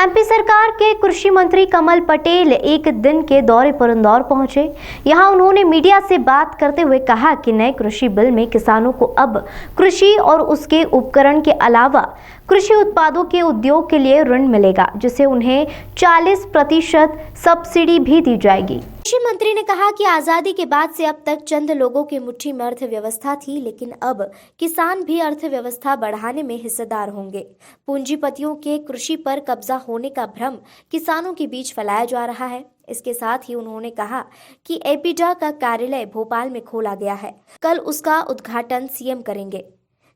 MP सरकार के कृषि मंत्री कमल पटेल एक दिन के दौरे पर इंदौर पहुंचे। यहां उन्होंने मीडिया से बात करते हुए कहा कि नए कृषि बिल में किसानों को अब कृषि और उसके उपकरण के अलावा कृषि उत्पादों के उद्योग के लिए ऋण मिलेगा, जिससे उन्हें 40% सब्सिडी भी दी जाएगी। कृषि मंत्री ने कहा कि आजादी के बाद से अब तक चंद लोगों की मुट्ठी में अर्थव्यवस्था थी, लेकिन अब किसान भी अर्थव्यवस्था बढ़ाने में हिस्सेदार होंगे। पूंजीपतियों के कृषि पर कब्जा होने का भ्रम किसानों के बीच फैलाया जा रहा है। इसके साथ ही उन्होंने कहा कि एपीडा का कार्यालय भोपाल में खोला गया है, कल उसका उद्घाटन सीएम करेंगे।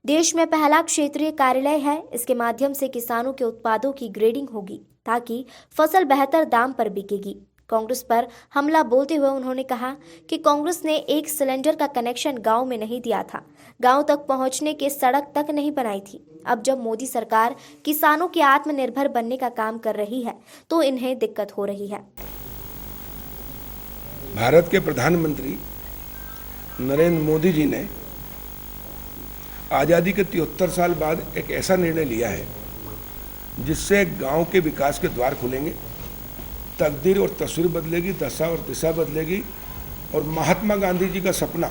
देश में पहला क्षेत्रीय कार्यालय है। इसके माध्यम से किसानों के उत्पादों की ग्रेडिंग होगी ताकि फसल बेहतर दाम पर बिकेगी। कांग्रेस पर हमला बोलते हुए उन्होंने कहा कि कांग्रेस ने एक सिलेंडर का कनेक्शन गांव में नहीं दिया था, गांव तक पहुंचने के सड़क तक नहीं बनाई थी। अब जब मोदी सरकार किसानों के आत्मनिर्भर बनने का काम कर रही है तो इन्हें दिक्कत हो रही है। भारत के प्रधानमंत्री नरेंद्र मोदी जी ने आज़ादी के 73 साल बाद एक ऐसा निर्णय लिया है जिससे गांव के विकास के द्वार खुलेंगे, तकदीर और तस्वीर बदलेगी, दशा और दिशा बदलेगी। और महात्मा गांधी जी का सपना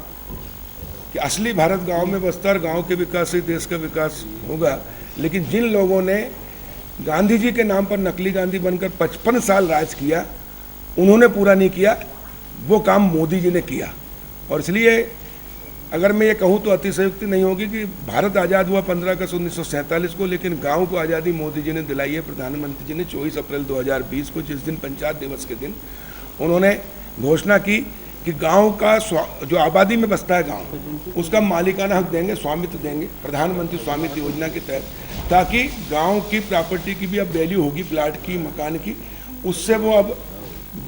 कि असली भारत गांव में बसता है, गांव के विकास से देश का विकास होगा। लेकिन जिन लोगों ने गांधी जी के नाम पर नकली गांधी बनकर 55 साल राज किया, उन्होंने पूरा नहीं किया, वो काम मोदी जी ने किया। और इसलिए अगर मैं ये कहूँ तो अतिशयोक्ति नहीं होगी कि भारत आज़ाद हुआ 15 अगस्त 1947 को, लेकिन गांव को आज़ादी मोदी जी ने दिलाई है। प्रधानमंत्री जी ने 24 अप्रैल 2020 को, जिस दिन पंचायत दिवस के दिन उन्होंने घोषणा की कि गांव का जो आबादी में बसता है गांव, उसका मालिकाना हक देंगे, स्वामित्व देंगे, प्रधानमंत्री स्वामित्व योजना के तहत, ताकि गाँव की प्रॉपर्टी की भी अब वैल्यू होगी, प्लाट की, मकान की। उससे वो अब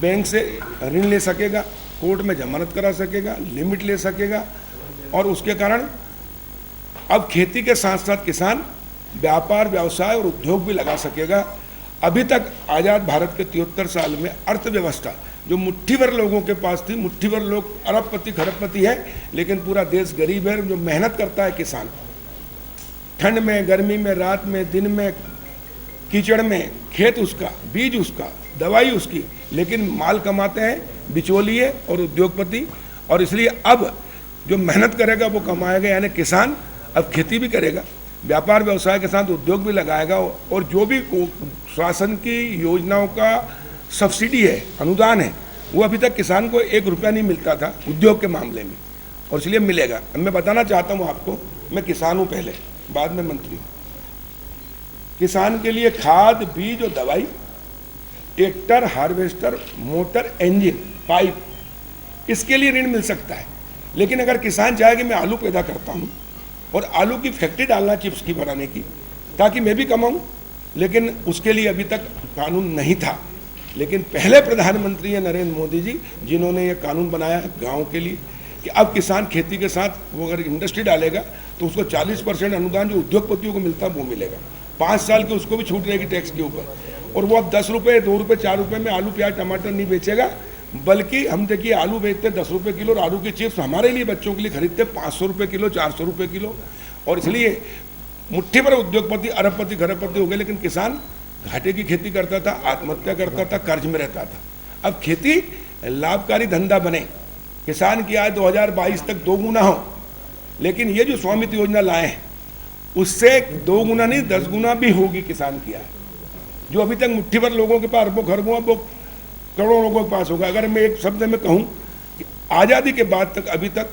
बैंक से ऋण ले सकेगा, कोर्ट में जमानत करा सकेगा, लिमिट ले सकेगा। और उसके कारण अब खेती के साथ साथ किसान व्यापार, व्यवसाय और उद्योग भी लगा सकेगा। अभी तक आज़ाद भारत के 73 साल में अर्थव्यवस्था जो मुट्ठी भर लोगों के पास थी, मुट्ठी भर लोग अरबपति खरबपति है, लेकिन पूरा देश गरीब है। जो मेहनत करता है किसान, ठंड में, गर्मी में, रात में, दिन में, कीचड़ में, खेत उसका, बीज उसका, दवाई उसकी, लेकिन माल कमाते हैं बिचौलिए और उद्योगपति। और इसलिए अब जो मेहनत करेगा वो कमाएगा, यानी किसान अब खेती भी करेगा, व्यापार व्यवसाय के साथ उद्योग भी लगाएगा। और जो भी शासन की योजनाओं का सब्सिडी है, अनुदान है, वो अभी तक किसान को 1 रुपया नहीं मिलता था उद्योग के मामले में, और इसलिए मिलेगा। अब मैं बताना चाहता हूँ आपको, मैं किसान हूँ पहले, बाद में मंत्री हूँ। किसान के लिए खाद, बीज और दवाई, tractor, harvester, motor, engine, pipe, इसके लिए ऋण मिल सकता है। लेकिन अगर किसान चाहे कि मैं आलू पैदा करता हूँ और आलू की फैक्ट्री डालना चिप्स की बनाने की, ताकि मैं भी कमाऊँ, लेकिन उसके लिए अभी तक कानून नहीं था। लेकिन पहले प्रधानमंत्री है नरेंद्र मोदी जी, जिन्होंने ये कानून बनाया गाँव के लिए कि अब किसान खेती के साथ वो अगर इंडस्ट्री डालेगा तो उसको 40% अनुदान जो उद्योगपतियों को मिलता है वो मिलेगा। 5 साल की उसको भी छूट रहेगी टैक्स के ऊपर। और वो अब 10 रुपये, 2 रुपये, 4 रुपये में आलू, प्याज, टमाटर नहीं बेचेगा, बल्कि हम देखिए आलू बेचते 10 रुपये किलो, और आलू की चिप्स हमारे लिए, बच्चों के लिए खरीदते 500 रुपये किलो, 400 रुपये किलो। और इसलिए मुट्ठी भर उद्योगपति अरबपति खरबपति हो गए, लेकिन किसान घाटे की खेती करता था, आत्महत्या करता था, कर्ज में रहता था। अब खेती लाभकारी धंधा बने, किसान की आय 2022 तक 2 गुना हो। लेकिन ये जो स्वामित्व योजना लाए हैं, उससे 2 गुना नहीं 10 गुना भी होगी किसान की आय। जो अभी तक मुट्ठी भर लोगों के पास अरबों खरबों, अब वो करोड़ों लोगों के पास होगा। अगर मैं एक शब्द में कहूँ कि आज़ादी के बाद तक अभी तक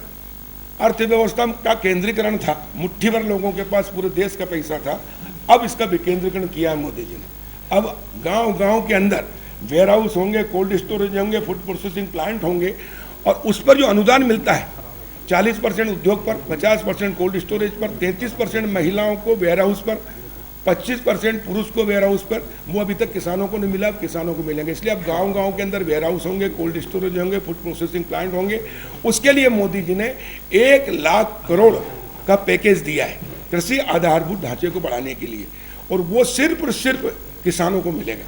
अर्थव्यवस्था का केंद्रीकरण था, मुट्ठी भर लोगों के पास पूरे देश का पैसा था, अब इसका विकेंद्रीकरण किया है मोदी जी ने। अब गांव-गांव के अंदर वेयर हाउस होंगे, कोल्ड स्टोरेज होंगे, फूड प्रोसेसिंग प्लांट होंगे, और उस पर जो अनुदान मिलता है 40% उद्योग पर, 50% कोल्ड स्टोरेज पर, 33% महिलाओं को वेयर हाउस पर, 25% पुरुष को वेयर हाउस पर, वो अभी तक किसानों को नहीं मिला, अब किसानों को मिलेंगे। इसलिए अब गांव-गांव के अंदर वेयर हाउस होंगे, कोल्ड स्टोरेज होंगे, फूड प्रोसेसिंग प्लांट होंगे। उसके लिए मोदी जी ने 1 लाख करोड़ का पैकेज दिया है कृषि आधारभूत ढांचे को बढ़ाने के लिए, और वो सिर्फ और सिर्फ किसानों को मिलेगा।